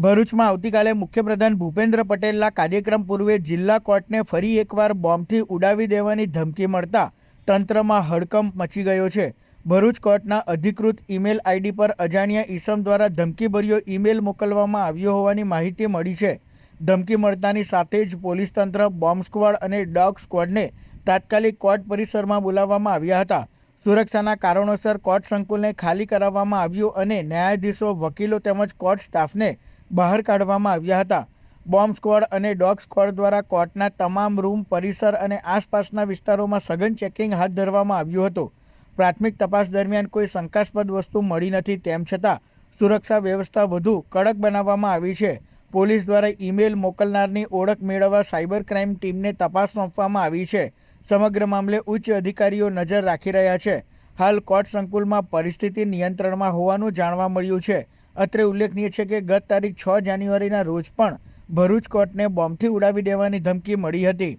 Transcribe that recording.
ભરૂચમાં આવતીકાલે મુખ્યપ્રધાન ભૂપેન્દ્ર પટેલના કાર્યક્રમ પૂર્વે જિલ્લા કોર્ટને ફરી એકવાર બોમ્બથી ઉડાવી દેવાની ધમકી મળતા તંત્રમાં હડકંપ મચી ગયો છે। ભરૂચ કોર્ટના અધિકૃત ઈમેલ આઈડી પર અજાણ્યા ઈસમ દ્વારા ધમકીભર્યો ઈમેલ મોકલવામાં આવ્યો હોવાની માહિતી મળી છે। ધમકી મળતાની સાથે જ પોલીસ તંત્ર, બોમ્બ સ્ક્વોડ અને ડોગ સ્ક્વોડને તાત્કાલિક કોર્ટ પરિસરમાં બોલાવવામાં આવ્યા હતા। સુરક્ષાના કારણોસર કોર્ટ સંકુલને ખાલી કરાવવામાં આવ્યું અને ન્યાયાધીશો, વકીલો તેમજ કોર્ટ સ્ટાફને બહાર કાઢવામાં આવ્યા હતા। બોમ્બ સ્ક્વોડ અને ડોગ સ્ક્વોડ દ્વારા કોર્ટના તમામ રૂમ, પરિસર અને આસપાસના વિસ્તારોમાં સઘન ચેકિંગ હાથ ધરવામાં આવ્યું હતું। પ્રાથમિક તપાસ દરમિયાન કોઈ શંકાસ્પદ વસ્તુ મળી નથી, તેમ છતાં સુરક્ષા વ્યવસ્થા વધુ કડક બનાવવામાં આવી છે। પોલીસ દ્વારા ઈમેલ મોકલનારની ઓળખ મેળવવા સાયબર ક્રાઇમ ટીમને તપાસ સોંપવામાં આવી છે। સમગ્ર મામલે ઉચ્ચ અધિકારીઓ નજર રાખી રહ્યા છે। હાલ કોર્ટ સંકુલમાં પરિસ્થિતિ નિયંત્રણમાં હોવાનું જાણવા મળ્યું છે। અત્રે ઉલ્લેખનીય છે કે ગત તારીખ 6 જાન્યુઆરીના રોજ પણ ભરૂચ કોર્ટને બોમ્બથી ઉડાવી દેવાની ધમકી મળી હતી।